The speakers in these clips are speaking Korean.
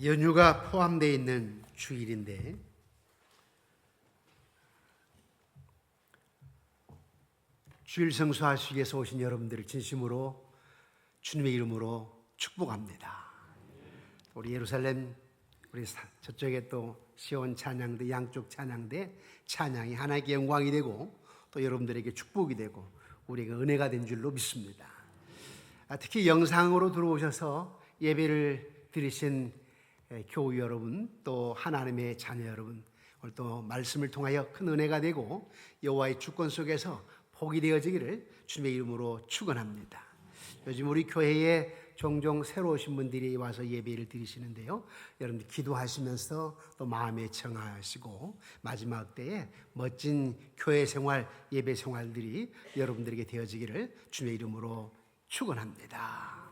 연휴가 포함되어 있는 주일인데 주일 성수하시기 위해서 오신 여러분들을 진심으로 주님의 이름으로 축복합니다. 우리 예루살렘 우리 저쪽에 또 시온 찬양대 양쪽 찬양대 찬양이 하나님께 영광이 되고 또 여러분들에게 축복이 되고 우리가 은혜가 된 줄로 믿습니다. 특히 영상으로 들어오셔서 예배를 드리신 교우 여러분 또 하나님의 자녀 여러분 오늘 또 말씀을 통하여 큰 은혜가 되고 여호와의 주권 속에서 복이 되어지기를 주님의 이름으로 축원합니다. 요즘 우리 교회에 종종 새로 오신 분들이 와서 예배를 드리시는데요, 여러분들 기도하시면서 또 마음에 청하시고 마지막 때에 멋진 교회 생활, 예배 생활들이 여러분들에게 되어지기를 주님의 이름으로 축원합니다.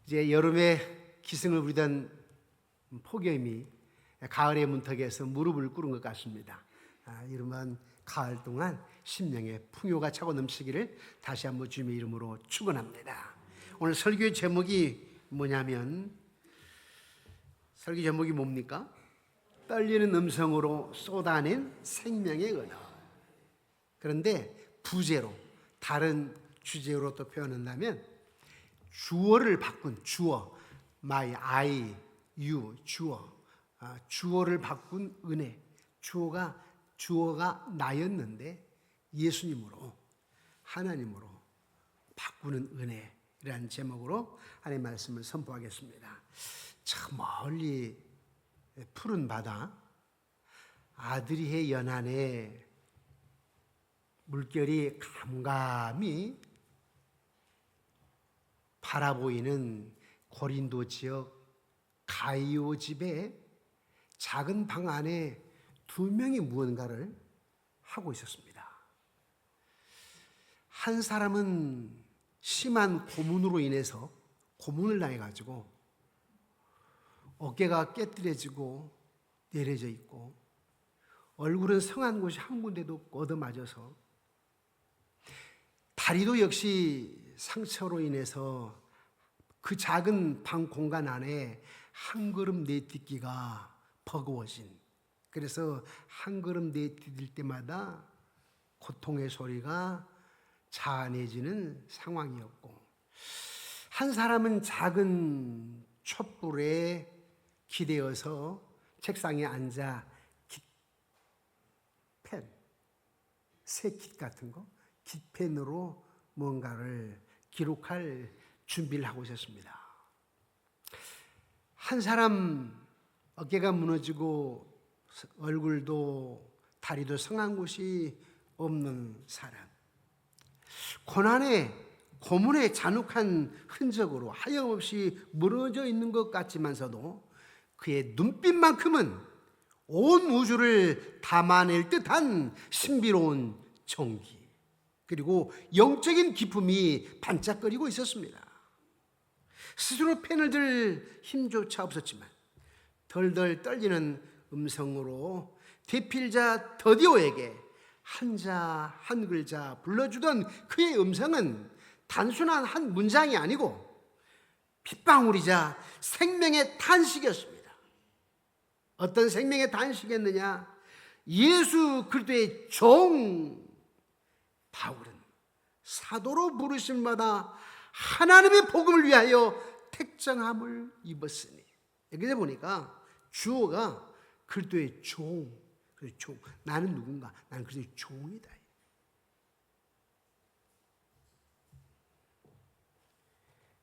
이제 여름에 기승을 부리던 폭염이 가을의 문턱에서 무릎을 꿇은 것 같습니다. 이러면 가을 동안 심령의 풍요가 차고 넘치기를 다시 한번 주님의 이름으로 축원합니다. 오늘 설교의 제목이 뭐냐면, 설교 제목이 뭡니까? 떨리는 음성으로 쏟아낸 생명의 언어. 그런데 부제로, 다른 주제로 또 표현한다면 주어를 바꾼 주어, my, I, you, 주어를 바꾼 은혜. 주어가 나였는데 예수님으로, 하나님으로 바꾸는 은혜라는 제목으로 하나님의 말씀을 선포하겠습니다. 저 멀리 푸른 바다, 아드리해 연안에 물결이 감감히 바라보이는 고린도 지역 가이오 집에 작은 방 안에 두 명이 무언가를 하고 있었습니다. 한 사람은 심한 고문으로 인해서 고문을 당해가지고 어깨가 깨뜨려지고 내려져 있고 얼굴은 성한 곳이 한 군데도 얻어맞아서 다리도 역시 상처로 인해서 그 작은 방 공간 안에 한 걸음 내딛기가 버거워진, 그래서 한 걸음 내디딜 때마다 고통의 소리가 자아내지는 상황이었고, 한 사람은 작은 촛불에 기대어서 책상에 앉아 깃펜, 새깃 같은 거, 깃펜으로 뭔가를 기록할 준비를 하고 있었습니다. 한 사람 어깨가 무너지고 얼굴도 다리도 성한 곳이 없는 사람, 고난의 고문의 잔혹한 흔적으로 하염없이 무너져 있는 것 같지만서도 그의 눈빛만큼은 온 우주를 담아낼 듯한 신비로운 정기, 그리고 영적인 기품이 반짝거리고 있었습니다. 스스로 펜을 들 힘조차 없었지만 덜덜 떨리는 음성으로 대필자 더디오에게 한자 한 글자 불러주던 그의 음성은 단순한 한 문장이 아니고 핏방울이자 생명의 탄식이었습니다. 어떤 생명의 탄식이었느냐? 예수 그리스도의 종 바울은 사도로 부르심마다 하나님의 복음을 위하여 택정함을 입었으니, 여기서 보니까 주어가 그리스도의 종, 나는 누군가? 나는 그리스도의 종이다.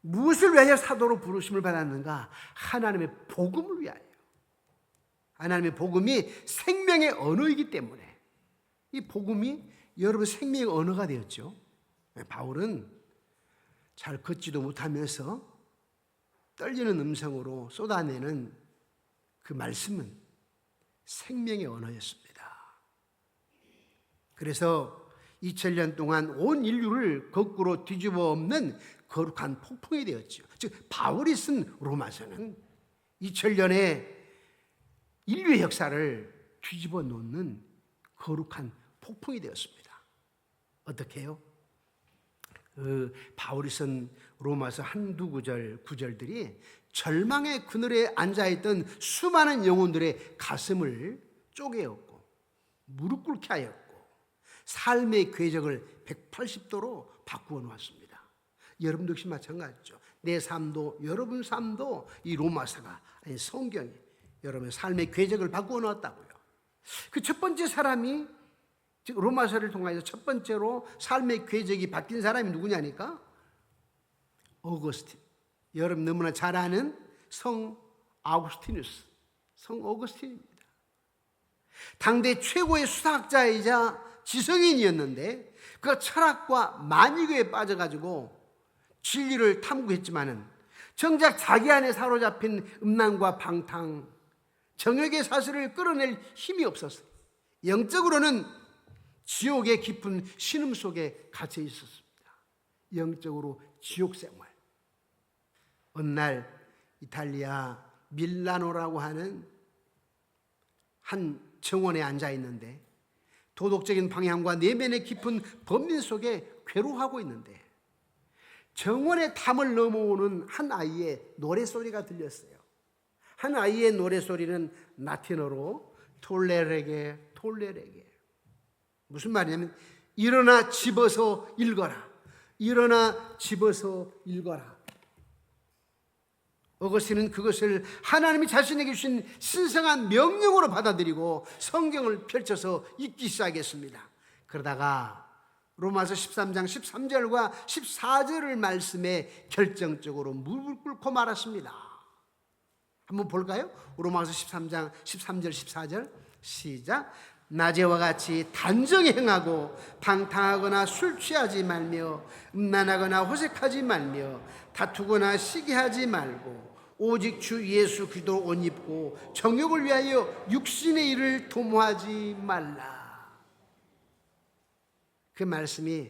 무엇을 위하여 사도로 부르심을 받았는가? 하나님의 복음을 위하여. 하나님의 복음이 생명의 언어이기 때문에 이 복음이 여러분 생명의 언어가 되었죠. 바울은 잘 걷지도 못하면서 떨리는 음성으로 쏟아내는 그 말씀은 생명의 언어였습니다. 그래서 2000년 동안 온 인류를 거꾸로 뒤집어 엎는 거룩한 폭풍이 되었죠. 즉 바울이 쓴 로마서는 2000년의 인류의 역사를 뒤집어 놓는 거룩한 폭풍이 되었습니다. 어떻게 해요? 바울이 쓴 로마서 한두 구절들이 절망의 그늘에 앉아있던 수많은 영혼들의 가슴을 쪼개었고 무릎 꿇게 하였고 삶의 궤적을 180도로 바꾸어 놓았습니다. 여러분도 역시 마찬가지죠. 내 삶도 여러분 삶도 이 로마서가 아니 성경이 여러분의 삶의 궤적을 바꾸어 놓았다고요. 그 첫 번째 사람이 즉 로마서를 통해서 첫 번째로 삶의 궤적이 바뀐 사람이 누구냐니까 어거스틴. 여러분 너무나 잘 아는 성 아우구스티누스, 성 어거스틴입니다. 당대 최고의 수학자이자 지성인이었는데 그가 철학과 만유교에 빠져가지고 진리를 탐구했지만은 정작 자기 안에 사로잡힌 음란과 방탕, 정욕의 사슬을 끌어낼 힘이 없었어요. 영적으로는 지옥의 깊은 신음 속에 갇혀 있었습니다. 영적으로 지옥 생활. 어느 날 이탈리아 밀라노라고 하는 한 정원에 앉아 있는데 도덕적인 방향과 내면의 깊은 범민 속에 괴로워하고 있는데 정원의 담을 넘어오는 한 아이의 노래소리가 들렸어요. 한 아이의 노래소리는 라틴어로 톨레레게 톨레레게, 무슨 말이냐면 일어나 집어서 읽어라, 일어나 집어서 읽어라. 어거스틴은 그것을 하나님이 자신에게 주신 신성한 명령으로 받아들이고 성경을 펼쳐서 읽기 시작했습니다. 그러다가 로마서 13장 13절과 14절을 말씀에 결정적으로 무릎을 꿇고 말았습니다. 한번 볼까요? 로마서 13장 13절 14절 시작. 낮에와 같이 단정히 행하고 방탕하거나 술 취하지 말며 음란하거나 호색하지 말며 다투거나 시기하지 말고 오직 주 예수 그리스도를 옷 입고 정욕을 위하여 육신의 일을 도모하지 말라. 그 말씀이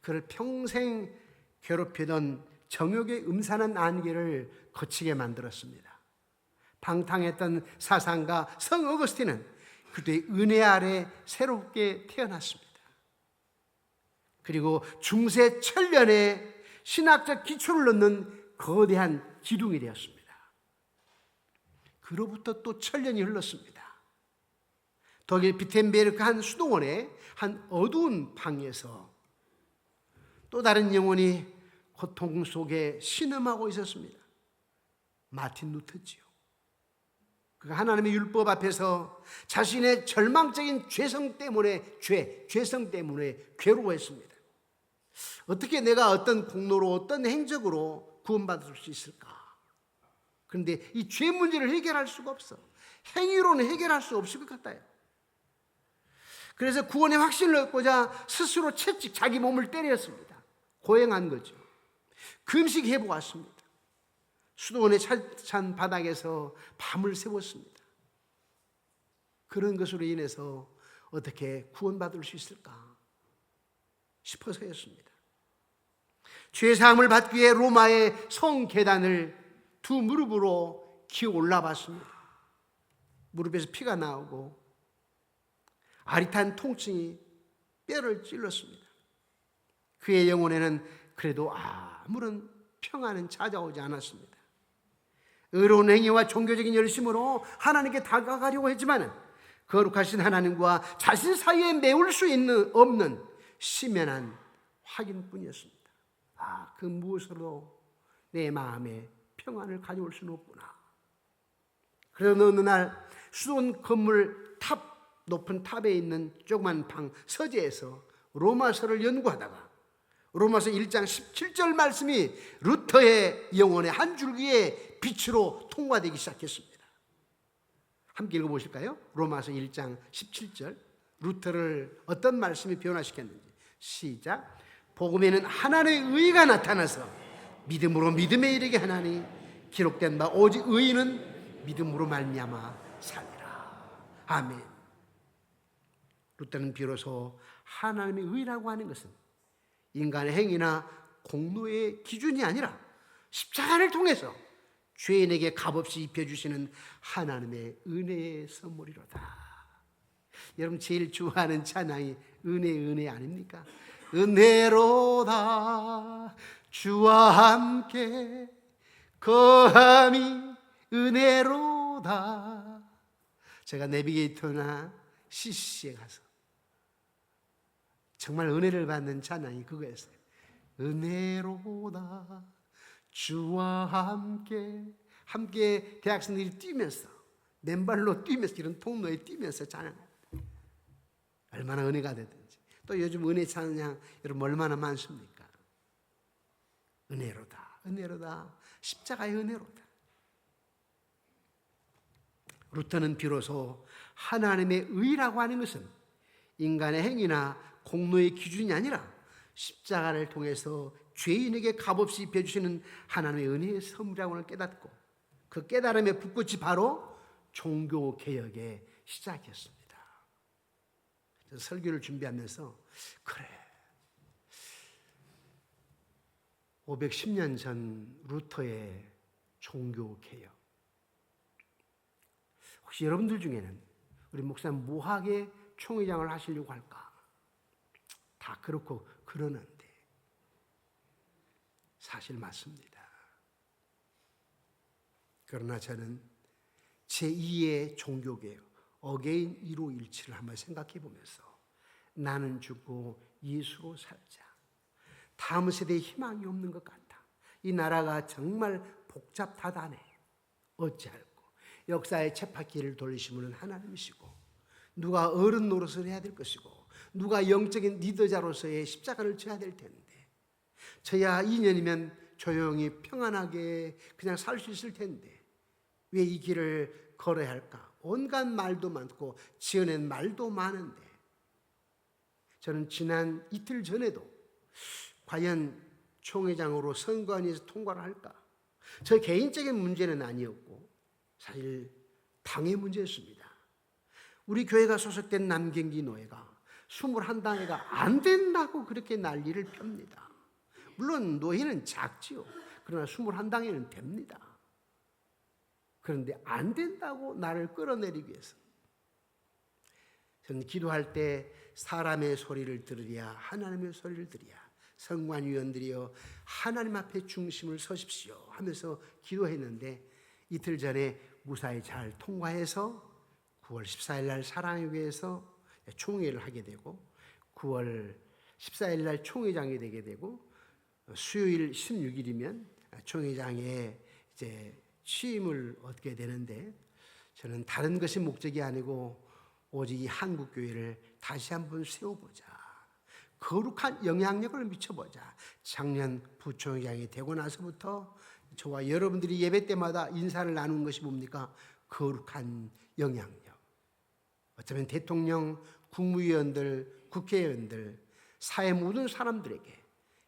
그를 평생 괴롭히던 정욕의 음산한 안개를 거치게 만들었습니다. 방탕했던 사상가 성 어거스틴은 그때의 은혜 아래 새롭게 태어났습니다. 그리고 중세 천년의 신학적 기초를 넣는 거대한 기둥이 되었습니다. 그로부터 또 천년이 흘렀습니다. 독일 비텐베르크 한 수도원의 한 어두운 방에서 또 다른 영혼이 고통 속에 신음하고 있었습니다. 마틴 루터지요. 그가 하나님의 율법 앞에서 자신의 절망적인 죄성 때문에 죄성 때문에 괴로워했습니다. 어떻게 내가 어떤 공로로 어떤 행적으로 구원받을 수 있을까? 그런데 이 죄 문제를 해결할 수가 없어. 행위로는 해결할 수 없을 것 같아요. 그래서 구원의 확신을 얻고자 스스로 채찍 자기 몸을 때렸습니다. 고행한 거죠. 금식해 보았습니다. 수도원의 찬 바닥에서 밤을 새웠습니다. 그런 것으로 인해서 어떻게 구원받을 수 있을까 싶어서였습니다. 죄사함을 받기 위해 로마의 성계단을 두 무릎으로 기어 올라봤습니다. 무릎에서 피가 나오고 아릿한 통증이 뼈를 찔렀습니다. 그의 영혼에는 그래도 아무런 평안은 찾아오지 않았습니다. 의로운 행위와 종교적인 열심으로 하나님께 다가가려고 했지만 거룩하신 하나님과 자신 사이에 메울 수 없는 심연한 확인뿐이었습니다. 그 무엇으로 내 마음에 평안을 가져올 수는 없구나. 그러던 어느 날 수도원 건물 높은 탑에 있는 조그만 방 서재에서 로마서를 연구하다가 로마서 1장 17절 말씀이 루터의 영혼의 한 줄기의 빛으로 통과되기 시작했습니다. 함께 읽어보실까요? 로마서 1장 17절 루터를 어떤 말씀이 변화시켰는지 시작. 복음에는 하나님의 의가 나타나서 믿음으로 믿음에 이르게 하나니 기록된 바 오직 의인은 믿음으로 말미암아 살리라. 아멘. 루터는 비로소 하나님의 의라고 하는 것은 인간의 행위나 공로의 기준이 아니라 십자가를 통해서 죄인에게 값없이 입혀주시는 하나님의 은혜의 선물이로다. 여러분 제일 좋아하는 찬양이 은혜 아닙니까? 은혜로다 주와 함께 거함이 은혜로다. 제가 내비게이터나 CC에 가서 정말 은혜를 받는 찬양이 그거였어요. 은혜로다 주와 함께 대학생들이 뛰면서 맨발로 뛰면서 이런 통로에 뛰면서 찬양합니다. 얼마나 은혜가 되든지. 또 요즘 은혜 찬양 여러분 얼마나 많습니까? 은혜로다 십자가의 은혜로다. 루터는 비로소 하나님의 의라고 하는 것은 인간의 행위나 공로의 기준이 아니라 십자가를 통해서 죄인에게 값없이 입혀주시는 하나님의 은혜의 선물이라고 깨닫고, 그 깨달음의 불꽃이 바로 종교개혁의 시작이었습니다. 설교를 준비하면서 그래 510년 전 루터의 종교개혁, 혹시 여러분들 중에는 우리 목사님 뭐하게 총회장을 하시려고 할까? 다 그렇고 그러는데 사실 맞습니다. 그러나 저는 제2의 종교개혁 어게인 1517을 한번 생각해 보면서 나는 죽고 예수로 살자. 다음 세대에 희망이 없는 것 같다. 이 나라가 정말 복잡하다네. 어찌할꼬. 역사의 쳇바퀴를 돌리신 분은 하나님이시고, 누가 어른 노릇을 해야 될 것이고, 누가 영적인 리더자로서의 십자가를 져야 될 텐데, 저야 2년이면 조용히 평안하게 그냥 살 수 있을 텐데 왜 이 길을 걸어야 할까? 온갖 말도 많고 지어낸 말도 많은데, 저는 지난 이틀 전에도 과연 총회장으로 선관위에서 통과를 할까? 저 개인적인 문제는 아니었고 사실 당의 문제였습니다. 우리 교회가 소속된 남경기 노예가 21당회가 안 된다고 그렇게 난리를 펴니다. 물론 노예는 작지요. 그러나 21당회는 됩니다. 그런데 안 된다고 나를 끌어내리기 위해서 저는 기도할 때 사람의 소리를 들으랴 하나님의 소리를 들으랴, 선관위원들이여 하나님 앞에 중심을 서십시오 하면서 기도했는데, 이틀 전에 무사히 잘 통과해서 9월 14일 날 사랑의 교회에서 총회를 하게 되고, 9월 14일 날 총회장이 되게 되고, 수요일 16일이면 총회장에 이제 취임을 얻게 되는데, 저는 다른 것이 목적이 아니고 오직 이 한국 교회를 다시 한번 세워보자, 거룩한 영향력을 미쳐보자. 작년 부총회장이 되고 나서부터 저와 여러분들이 예배 때마다 인사를 나누는 것이 뭡니까? 거룩한 영향력. 어쩌면 대통령, 국무위원들, 국회의원들, 사회 모든 사람들에게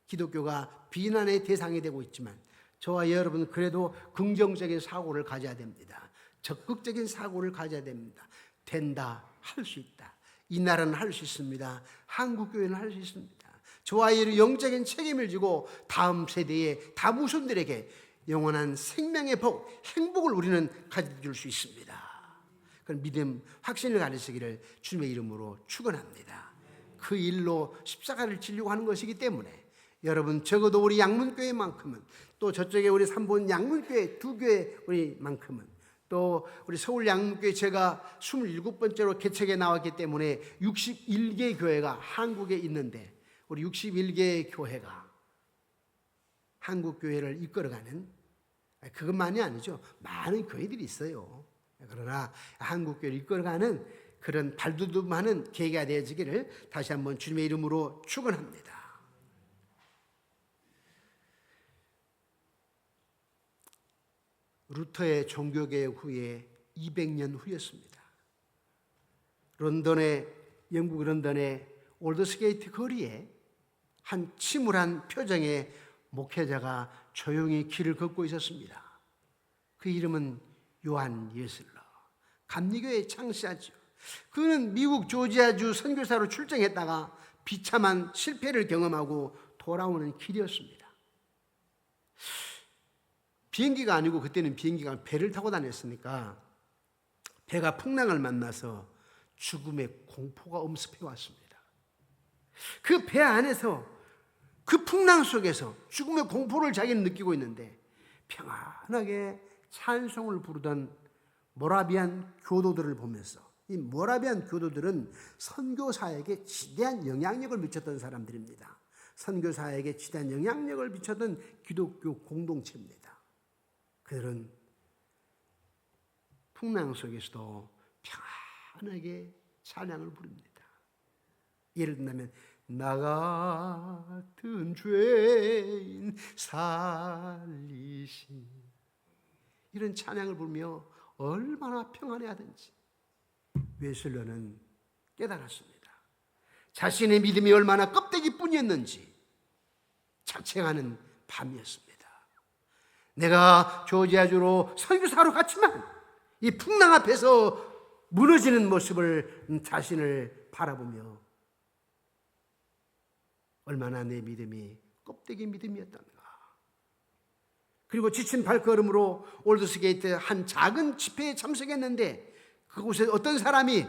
기독교가 비난의 대상이 되고 있지만 저와 여러분은 그래도 긍정적인 사고를 가져야 됩니다. 적극적인 사고를 가져야 됩니다. 된다, 할 수 있다. 이 나라는 할 수 있습니다. 한국교회는 할 수 있습니다. 저와 여러분 영적인 책임을 지고 다음 세대의 다무손들에게 영원한 생명의 복, 행복을 우리는 가져줄 수 있습니다. 그런 믿음, 확신을 가지시기를 주님의 이름으로 축원합니다. 그 일로 십자가를 지려고 하는 것이기 때문에 여러분 적어도 우리 양문교회만큼은, 또 저쪽에 우리 삼본 양문교회 두 교회 우리만큼은, 또 우리 서울 양문교회 제가 27번째로 개척에 나왔기 때문에 61개 교회가 한국에 있는데, 우리 61개 교회가 한국교회를 이끌어가는, 그것만이 아니죠. 많은 교회들이 있어요. 그러나 한국교회를 이끌어가는 그런 발돋움하는 계기가 되어지기를 다시 한번 주님의 이름으로 축원합니다. 루터의 종교개혁 후에 200년 후였습니다. 영국 런던의 올드스게이트 거리에 한 침울한 표정의 목회자가 조용히 길을 걷고 있었습니다. 그 이름은 요한 예슬러, 감리교의 창시자죠. 그는 미국 조지아주 선교사로 출정했다가 비참한 실패를 경험하고 돌아오는 길이었습니다. 비행기가 아니고 그때는 비행기가 배를 타고 다녔으니까 배가 풍랑을 만나서 죽음의 공포가 엄습해 왔습니다. 그 배 안에서, 그 풍랑 속에서 죽음의 공포를 자기는 느끼고 있는데, 평안하게 찬송을 부르던 모라비안 교도들을 보면서, 이 모라비안 교도들은 선교사에게 지대한 영향력을 미쳤던 사람들입니다. 선교사에게 지대한 영향력을 미쳤던 기독교 공동체입니다. 그들은 풍랑 속에서도 평안하게 찬양을 부릅니다. 예를 들면 나 같은 죄인 살리신, 이런 찬양을 부르며 얼마나 평안해하든지 웨슬리는 깨달았습니다. 자신의 믿음이 얼마나 껍데기뿐이었는지 자책하는 밤이었습니다. 내가 조지아주로 선교사로 갔지만 이 풍랑 앞에서 무너지는 모습을 자신을 바라보며 얼마나 내 믿음이 껍데기 믿음이었던가. 그리고 지친 발걸음으로 올드스게이트 한 작은 집회에 참석했는데 그곳에 어떤 사람이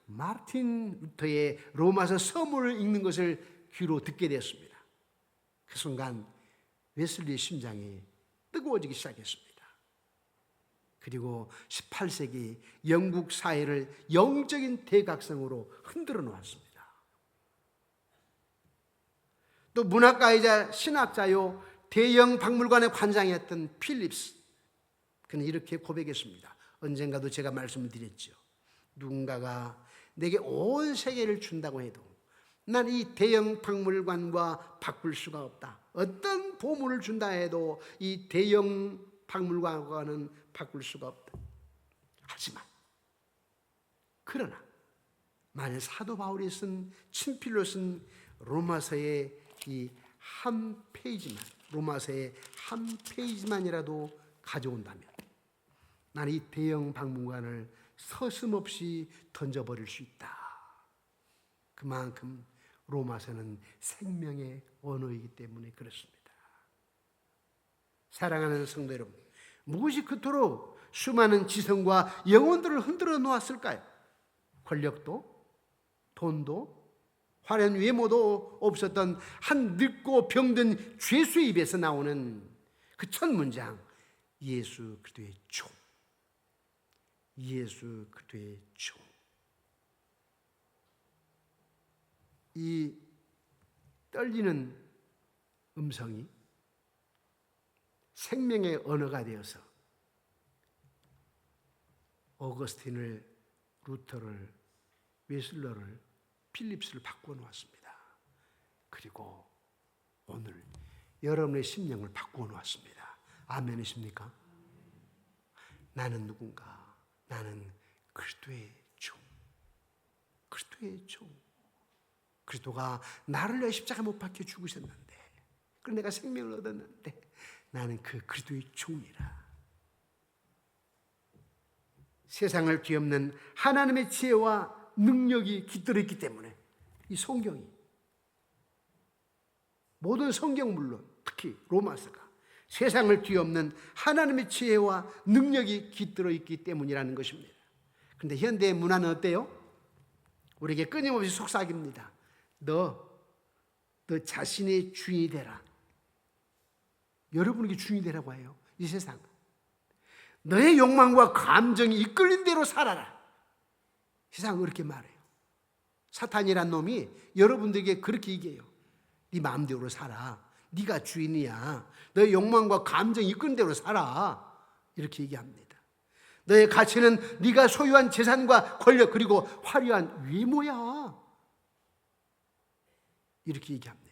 마르틴 루터의 로마서 서문을 읽는 것을 귀로 듣게 되었습니다. 그 순간 웨슬리의 심장이 뜨거워지기 시작했습니다. 그리고 18세기 영국 사회를 영적인 대각성으로 흔들어 놓았습니다. 또 문학가이자 신학자요 대형 박물관의 관장이었던 필립스, 그는 이렇게 고백했습니다. 언젠가도 제가 말씀을 드렸죠. 누군가가 내게 온 세계를 준다고 해도 난 이 대형 박물관과 바꿀 수가 없다. 어떤 보물을 준다 해도 이 대형 박물관과는 바꿀 수가 없다. 하지만 그러나 만일 사도 바울이 쓴 친필로 쓴 로마서의 이 한 페이지만, 로마서의 한 페이지만이라도 가져온다면 나는 이 대형 박물관을 서슴없이 던져버릴 수 있다. 그만큼 로마서는 생명의 언어이기 때문에 그렇습니다. 사랑하는 성도 여러분, 무엇이 그토록 수많은 지성과 영혼들을 흔들어 놓았을까요? 권력도, 돈도, 화려한 외모도 없었던 한 늙고 병든 죄수의 입에서 나오는 그 첫 문장, 예수 그리스도의 종. 예수 그리스도의 종. 이 떨리는 음성이 생명의 언어가 되어서 어거스틴을, 루터를, 웨슬러를, 필립스를 바꾸어 놓았습니다. 그리고 오늘 여러분의 심령을 바꾸어 놓았습니다. 아멘이십니까? 나는 누군가? 나는 그리스도의 종. 그리스도의 종. 그리스도가 나를 위해 십자가 못 박혀 죽으셨는데, 그래서 내가 생명을 얻었는데 나는 그 그리스도의 종이라. 세상을 뒤엎는 하나님의 지혜와 능력이 깃들어 있기 때문에 이 성경이, 모든 성경 물론 특히 로마서가 세상을 뒤엎는 하나님의 지혜와 능력이 깃들어 있기 때문이라는 것입니다. 그런데 현대의 문화는 어때요? 우리에게 끊임없이 속삭입니다. 너 자신의 주인이 되라. 여러분에게 주인이 되라고 해요. 이 세상. 너의 욕망과 감정이 이끌린 대로 살아라. 세상은 그렇게 말해요. 사탄이란 놈이 여러분들에게 그렇게 얘기해요. 네 마음대로 살아. 네가 주인이야. 너의 욕망과 감정이 이끄는 대로 살아. 이렇게 얘기합니다. 너의 가치는 네가 소유한 재산과 권력 그리고 화려한 외모야. 이렇게 얘기합니다.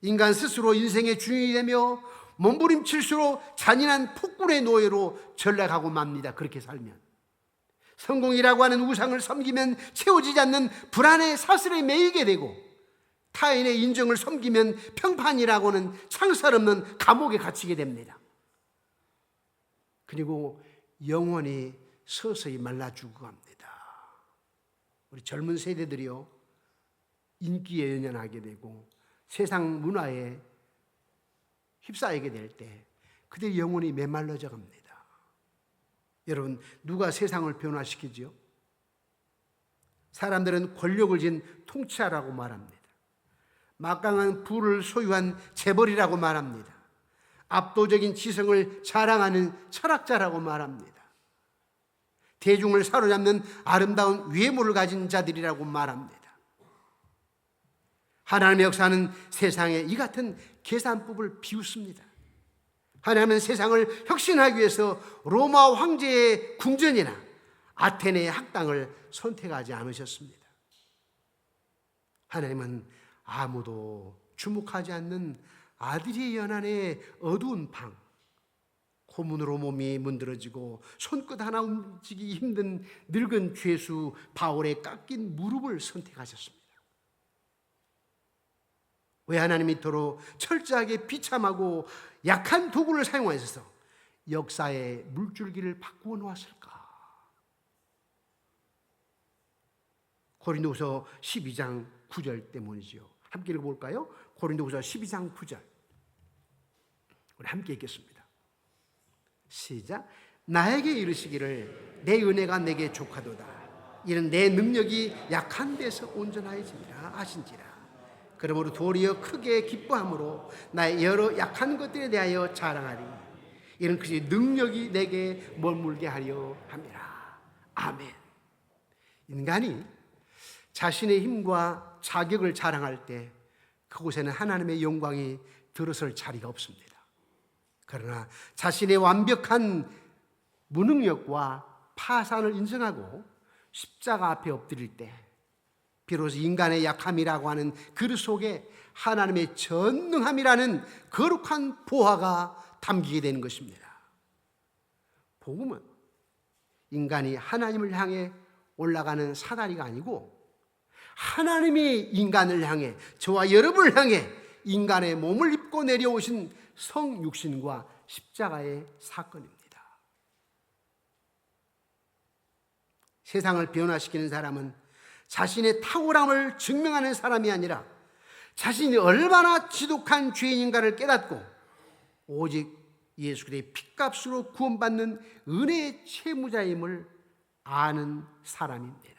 인간 스스로 인생의 주인이 되며 몸부림칠수록 잔인한 폭군의 노예로 전락하고 맙니다. 그렇게 살면. 성공이라고 하는 우상을 섬기면 채워지지 않는 불안의 사슬에 매이게 되고, 타인의 인정을 섬기면 평판이라고는 창살 없는 감옥에 갇히게 됩니다. 그리고 영혼이 서서히 말라 죽어갑니다. 우리 젊은 세대들이요, 인기에 연연하게 되고 세상 문화에 휩싸이게 될 때 그들의 영혼이 메말라져 갑니다. 여러분, 누가 세상을 변화시키지요? 사람들은 권력을 진 통치자라고 말합니다. 막강한 부를 소유한 재벌이라고 말합니다. 압도적인 지성을 자랑하는 철학자라고 말합니다. 대중을 사로잡는 아름다운 외모를 가진 자들이라고 말합니다. 하나님의 역사는 세상에 이 같은 계산법을 비웃습니다. 하나님은 세상을 혁신하기 위해서 로마 황제의 궁전이나 아테네의 학당을 선택하지 않으셨습니다. 하나님은 아무도 주목하지 않는 아들의 연한의 어두운 방, 고문으로 몸이 문드러지고 손끝 하나 움직이기 힘든 늙은 죄수 바울의 깎인 무릎을 선택하셨습니다. 왜 하나님이 이토록 철저하게 비참하고 약한 도구를 사용하셔서 역사의 물줄기를 바꾸어 놓았을까? 고린도후서 12장 9절 때문이지요. 함께 읽어볼까요? 고린도후서 12장 9절. 우리 함께 읽겠습니다. 시작. 나에게 이르시기를 내 은혜가 내게 족하도다. 이는 내 능력이 약한 데서 온전하여지니라 하신지라. 그러므로 도리어 크게 기뻐함으로 나의 여러 약한 것들에 대하여 자랑하리. 이는 그의 능력이 내게 머물게 하려 함이라. 아멘. 인간이 자신의 힘과 자격을 자랑할 때 그곳에는 하나님의 영광이 들어설 자리가 없습니다. 그러나 자신의 완벽한 무능력과 파산을 인정하고 십자가 앞에 엎드릴 때 비로소 인간의 약함이라고 하는 그릇 속에 하나님의 전능함이라는 거룩한 보화가 담기게 되는 것입니다. 복음은 인간이 하나님을 향해 올라가는 사다리가 아니고 하나님이 인간을 향해, 저와 여러분을 향해 인간의 몸을 입고 내려오신 성육신과 십자가의 사건입니다. 세상을 변화시키는 사람은 자신의 탁월함을 증명하는 사람이 아니라 자신이 얼마나 지독한 죄인인가를 깨닫고 오직 예수 그리스도의 핏값으로 구원받는 은혜의 채무자임을 아는 사람입니다.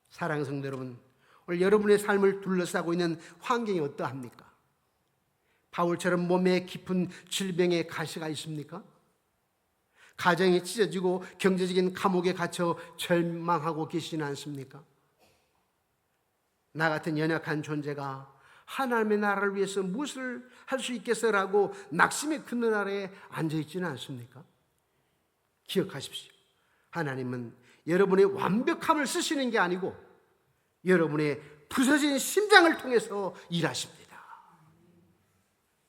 사랑하는 성도 여러분, 오늘 여러분의 삶을 둘러싸고 있는 환경이 어떠합니까? 바울처럼 몸에 깊은 질병의 가시가 있습니까? 가정이 찢어지고 경제적인 감옥에 갇혀 절망하고 계시지는 않습니까? 나 같은 연약한 존재가 하나님의 나라를 위해서 무엇을 할 수 있겠어라고 낙심의 그늘 아래에 앉아있지는 않습니까? 기억하십시오. 하나님은 여러분의 완벽함을 쓰시는 게 아니고 여러분의 부서진 심장을 통해서 일하십니다.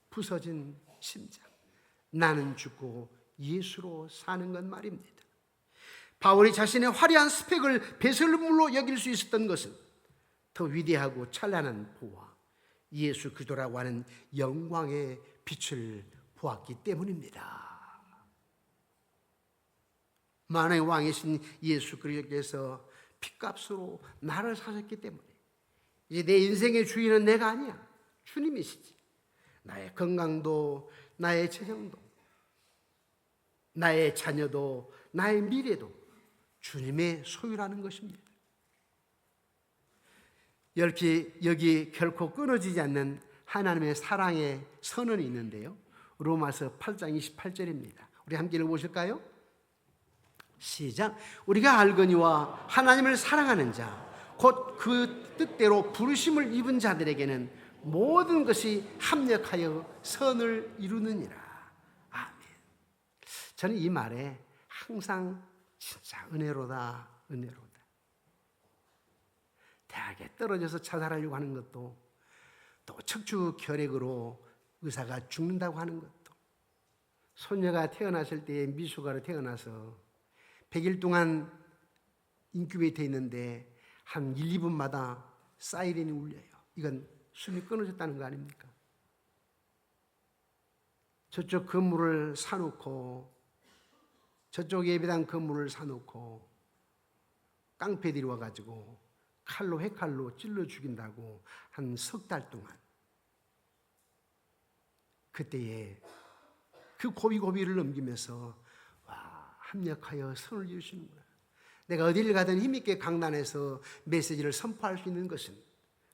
부서진 심장. 나는 죽고 예수로 사는 것 말입니다. 바울이 자신의 화려한 스펙을 배설물로 여길 수 있었던 것은 더 위대하고 찬란한 보화, 예수 그리스도라고 하는 영광의 빛을 보았기 때문입니다. 만왕의 왕이신 예수 그리스도께서 핏값으로 나를 사셨기 때문에 이제 내 인생의 주인은 내가 아니야. 주님이시지. 나의 건강도, 나의 재정도, 나의 자녀도, 나의 미래도 주님의 소유라는 것입니다. 여기 결코 끊어지지 않는 하나님의 사랑의 선언이 있는데요. 로마서 8장 28절입니다. 우리 함께 읽어보실까요? 시작. 우리가 알거니와 하나님을 사랑하는 자, 곧 그 뜻대로 부르심을 입은 자들에게는 모든 것이 합력하여 선을 이루느니라. 아멘. 저는 이 말에 항상 진짜 은혜로다, 은혜로다. 대학에 떨어져서 자살하려고 하는 것도, 또 척추 결핵으로 의사가 죽는다고 하는 것도, 손녀가 태어났을 때 미숙아로 태어나서 100일 동안 인큐베이터에 있는데 한 1, 2분마다 사이렌이 울려요. 이건 숨이 끊어졌다는 거 아닙니까? 저쪽 건물을 사놓고, 저쪽 예배당 건물을 사놓고 깡패들이 와가지고 칼로 해칼로 찔러 죽인다고 한 석 달 동안, 그때에 그 고비고비를 넘기면서 합력하여 선을 이루시는구나. 내가 어디를 가든 힘있게 강단에서 메시지를 선포할 수 있는 것은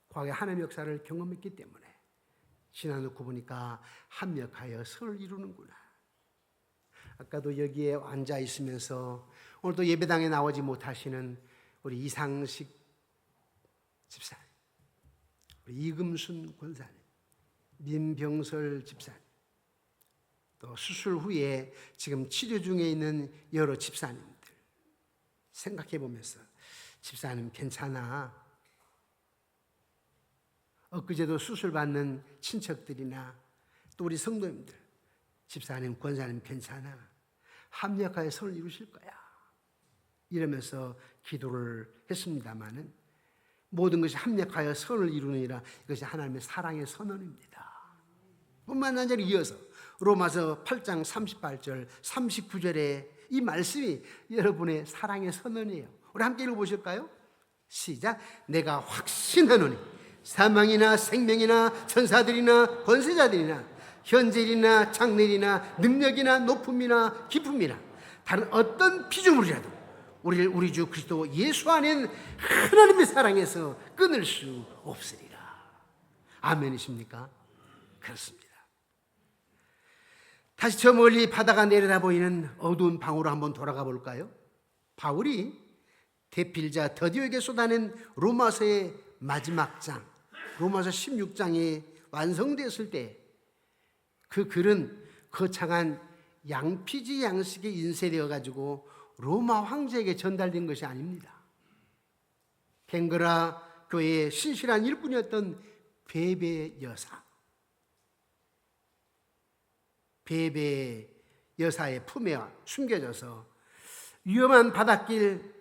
과거의 하나님의 역사를 경험했기 때문에 지나놓고 보니까 합력하여 선을 이루는구나. 아까도 여기에 앉아 있으면서 오늘도 예배당에 나오지 못하시는 우리 이상식 집사님, 우리 이금순 권사님, 민병설 집사님, 또 수술 후에 지금 치료 중에 있는 여러 집사님들 생각해 보면서 집사님 괜찮아? 엊그제도 수술 받는 친척들이나 또 우리 성도님들, 집사님, 권사님 괜찮아? 합력하여 선을 이루실 거야. 이러면서 기도를 했습니다마는 모든 것이 합력하여 선을 이루느니라. 이것이 하나님의 사랑의 선언입니다. 뿐만 아니라 이어서 로마서 8장 38절 39절에 이 말씀이 여러분의 사랑의 선언이에요. 우리 함께 읽어보실까요? 시작. 내가 확신하노니 사망이나 생명이나 천사들이나 권세자들이나 현재일이나 장래일이나 능력이나 높음이나 깊음이나 다른 어떤 피조물이라도 우리를 우리 주 그리스도 예수 안엔 하나님의 사랑에서 끊을 수 없으리라. 아멘이십니까? 그렇습니다. 다시 저 멀리 바다가 내려다 보이는 어두운 방으로 한번 돌아가 볼까요? 바울이 대필자 더디오에게 쏟아낸 로마서의 마지막 장, 로마서 16장이 완성되었을 때 그 글은 거창한 양피지 양식에 인쇄되어 가지고 로마 황제에게 전달된 것이 아닙니다. 갱그라 교회의 신실한 일꾼이었던 베베 여사, 베베 여사의 품에 숨겨져서 위험한 바닷길,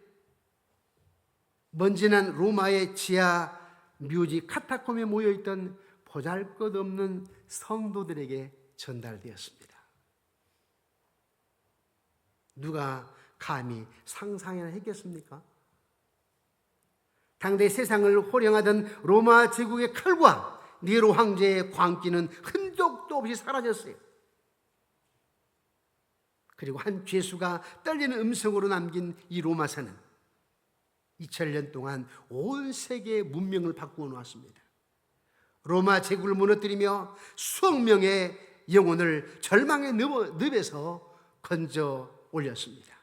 먼지난 로마의 지하 묘지 카타콤에 모여있던 보잘것없는 성도들에게 전달되었습니다. 누가 감히 상상이나 했겠습니까? 당대 세상을 호령하던 로마 제국의 칼과 네로 황제의 광기는 흔적도 없이 사라졌어요. 그리고 한 죄수가 떨리는 음성으로 남긴 이 로마서는 2000년 동안 온 세계의 문명을 바꾸어 놓았습니다. 로마 제국을 무너뜨리며 수억 명의 영혼을 절망의 늪에서 건져 올렸습니다.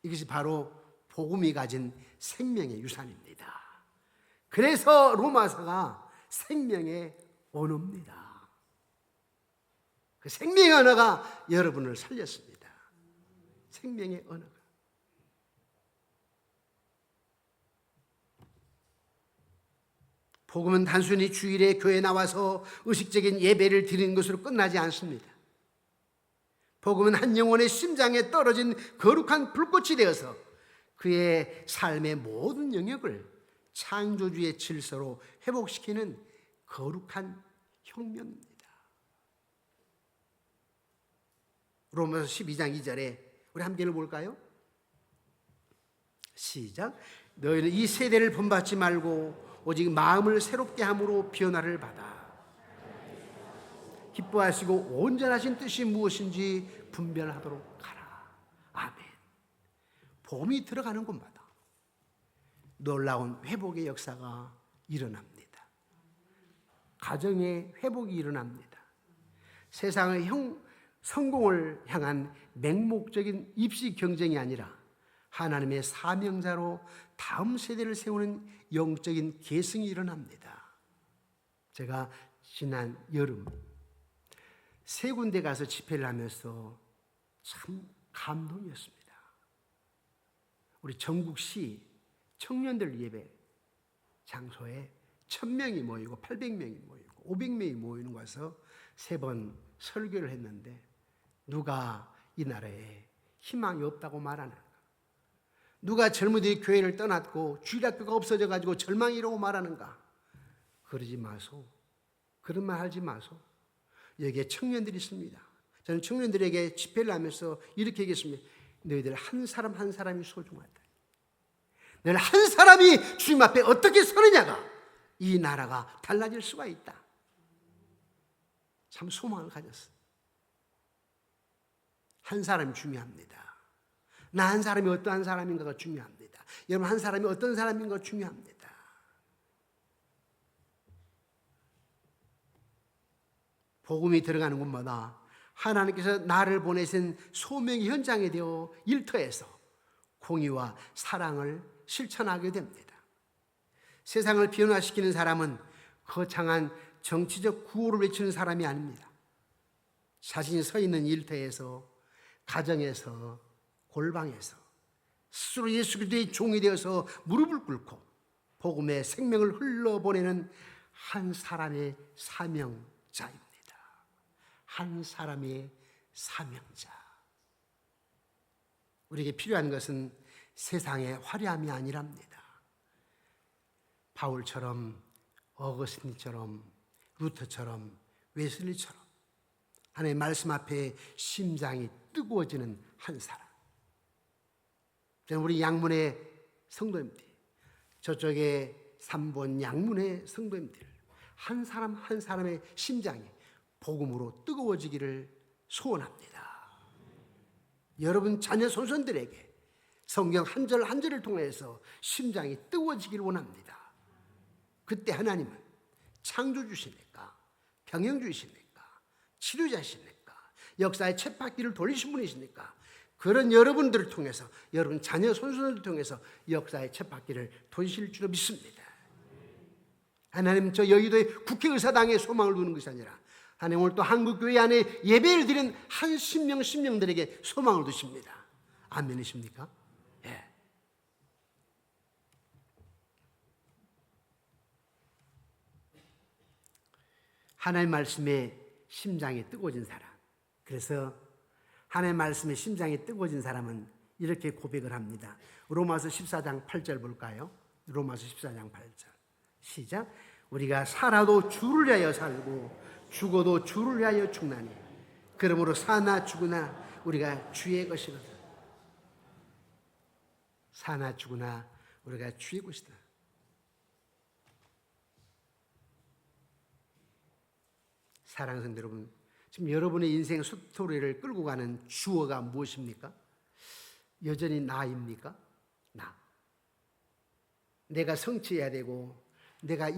이것이 바로 복음이 가진 생명의 유산입니다. 그래서 로마서가 생명의 언어입니다. 그 생명의 언어가 여러분을 살렸습니다. 생명의 언어가. 복음은 단순히 주일에 교회에 나와서 의식적인 예배를 드리는 것으로 끝나지 않습니다. 복음은 한 영혼의 심장에 떨어진 거룩한 불꽃이 되어서 그의 삶의 모든 영역을 창조주의 질서로 회복시키는 거룩한 혁명입니다. 로마서 12장 2절에 우리 함께 읽어볼까요? 시작. 너희는 이 세대를 본받지 말고 오직 마음을 새롭게 함으로 변화를 받아 기뻐하시고 온전하신 뜻이 무엇인지 분별하도록 하라. 아멘. 복음이 들어가는 곳마다 놀라운 회복의 역사가 일어납니다. 가정의 회복이 일어납니다. 세상의 성공을 향한 맹목적인 입시 경쟁이 아니라 하나님의 사명자로 다음 세대를 세우는 영적인 계승이 일어납니다. 제가 지난 여름 세 군데 가서 집회를 하면서 참 감동이었습니다. 우리 전국시 청년들 예배 장소에 1000명이 모이고 800명이 모이고 500명이 모이는 곳에서 3번 설교를 했는데 누가 이 나라에 희망이 없다고 말하는가? 누가 젊은이들이 교회를 떠났고 주일학교가 없어져가지고 절망이라고 말하는가? 그러지 마소. 그런 말 하지 마소. 여기에 청년들이 있습니다. 저는 청년들에게 집회를 하면서 이렇게 얘기했습니다. 너희들 한 사람 한 사람이 소중하다. 너희들 한 사람이 주님 앞에 어떻게 서느냐가 이 나라가 달라질 수가 있다. 참 소망을 가졌어. 한 사람이 중요합니다. 나 한 사람이 어떠한 사람인가가 중요합니다. 여러분 한 사람이 어떤 사람인가가 중요합니다. 복음이 들어가는 곳마다 하나님께서 나를 보내신 소명의 현장에 되어 일터에서 공의와 사랑을 실천하게 됩니다. 세상을 변화시키는 사람은 거창한 정치적 구호를 외치는 사람이 아닙니다. 자신이 서 있는 일터에서, 가정에서, 골방에서 스스로 예수 그리스도의 종이 되어서 무릎을 꿇고 복음의 생명을 흘러보내는 한 사람의 사명자입니다. 한 사람의 사명자. 우리에게 필요한 것은 세상의 화려함이 아니랍니다. 바울처럼, 어거스틴처럼, 루터처럼, 웨슬리처럼 하나님의 말씀 앞에 심장이 뜨거워지는 한 사람. 저는 우리 양문의 성도님들, 저쪽에 3번 양문의 성도님들, 한 사람 한 사람의 심장이 복음으로 뜨거워지기를 소원합니다. 여러분 자녀 손손들에게 성경 한 절 한 절을 통해서 심장이 뜨거워지기를 원합니다. 그때 하나님은 창조주시니까, 병영주이시니까, 치료자시니까, 역사의 쳇바퀴를 돌리신 분이시니까 그런 여러분들을 통해서, 여러분 자녀 손손들을 통해서 역사의 쳇바퀴를 돌리실 줄로 믿습니다. 하나님, 저 여의도의 국회의사당에 소망을 두는 것이 아니라 하나님 오늘 또 한국교회 안에 예배를 드린 한 심령들에게 소망을 두십니다. 아멘이십니까? 예. 하나님의 말씀에 심장이 뜨거워진 사람. 그래서 하나님의 말씀에 심장이 뜨거워진 사람은 이렇게 고백을 합니다. 로마서 14장 8절 볼까요? 로마서 14장 8절. 시작. 우리가 살아도 주를 위하여 살고 죽어도 주를 위하여 죽나니 그러므로 사나 죽으나 우리가 주의 것이거든. 사나 죽으나 우리가 주의 것이다. 사랑하는 성도 여러분, 지금 여러분의 인생 스토리를 끌고 가는 주어가 무엇입니까? 여전히 나입니까? 나. 내가 성취해야 되고 내가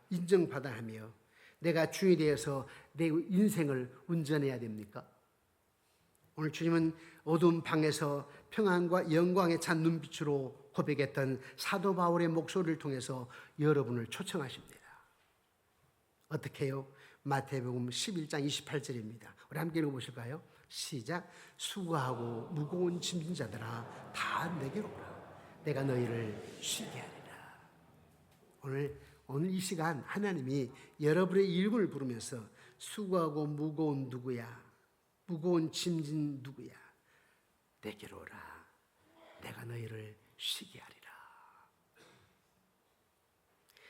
인정받아야 하며 내가 주인이 되어서 내 인생을 운전해야 됩니까? 오늘 주님은 어두운 방에서 평안과 영광에 찬 눈빛으로 고백했던 사도 바울의 목소리를 통해서 여러분을 초청하십니다. 어떻게 해요? 마태복음 11장 28절입니다. 우리 함께 읽어보실까요? 시작. 수고하고 무거운 짐진 자들아 다 내게로 오라. 내가 너희를 쉬게 하리라. 오늘 이 시간 하나님이 여러분의 이름을 부르면서 수고하고 무거운 누구야? 무거운 짐진 누구야? 내게로 오라. 내가 너희를 쉬게 하리라.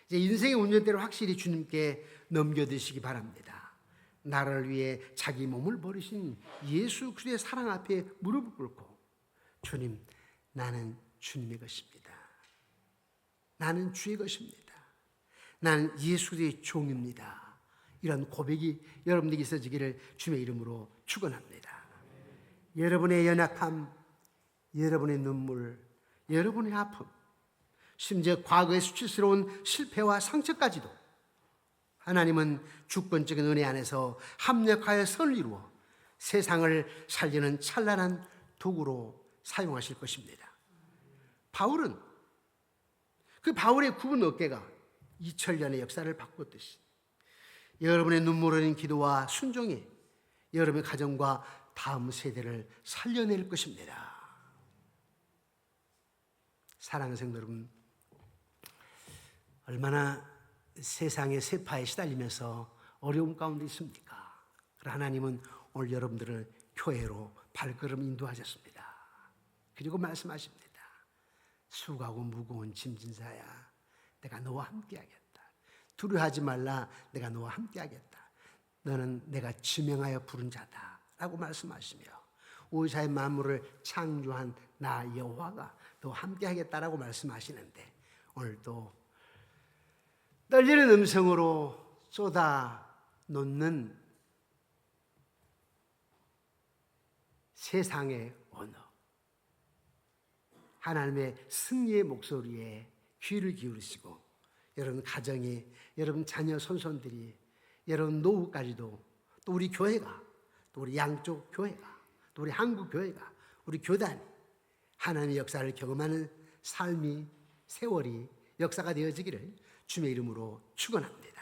이제 인생의 운전대를 확실히 주님께 넘겨드시기 바랍니다. 나를 위해 자기 몸을 버리신 예수 그리스도의 사랑 앞에 무릎을 꿇고 주님, 나는 주님의 것입니다. 나는 주의 것입니다. 나는 예수 그리스도의 종입니다. 이런 고백이 여러분에게 있어지기를 주님의 이름으로 축원합니다. 여러분의 연약함, 여러분의 눈물, 여러분의 아픔, 심지어 과거의 수치스러운 실패와 상처까지도 하나님은 주권적인 은혜 안에서 합력하여 선을 이루어 세상을 살리는 찬란한 도구로 사용하실 것입니다. 바울은 그 바울의 굽은 어깨가 2000년의 역사를 바꿨듯이 여러분의 눈물 흘린 기도와 순종이 여러분의 가정과 다음 세대를 살려낼 것입니다. 사랑하는 성도 여러분, 얼마나 세상의 세파에 시달리면서 어려움 가운데 있습니까? 하나님은 오늘 여러분들을 교회로 발걸음 인도하셨습니다. 그리고 말씀하십니다. 수고하고 무거운 짐진 자야, 내가 너와 함께하겠다. 두려워하지 말라, 내가 너와 함께하겠다. 너는 내가 지명하여 부른 자다 라고 말씀하시며 우주의 만물을 창조한 나 여호와가 너와 함께하겠다라고 말씀하시는데 오늘도 떨리는 음성으로 쏟아놓는 세상의 언어, 하나님의 승리의 목소리에 귀를 기울이시고 여러분 가정이, 여러분 자녀 손손들이 여러분 노후까지도 또 우리 교회가 또 우리 양쪽 교회가 또 우리 한국 교회가 우리 교단이 하나님의 역사를 경험하는 삶이 세월이 역사가 되어지기를 주님의 이름으로 축원합니다.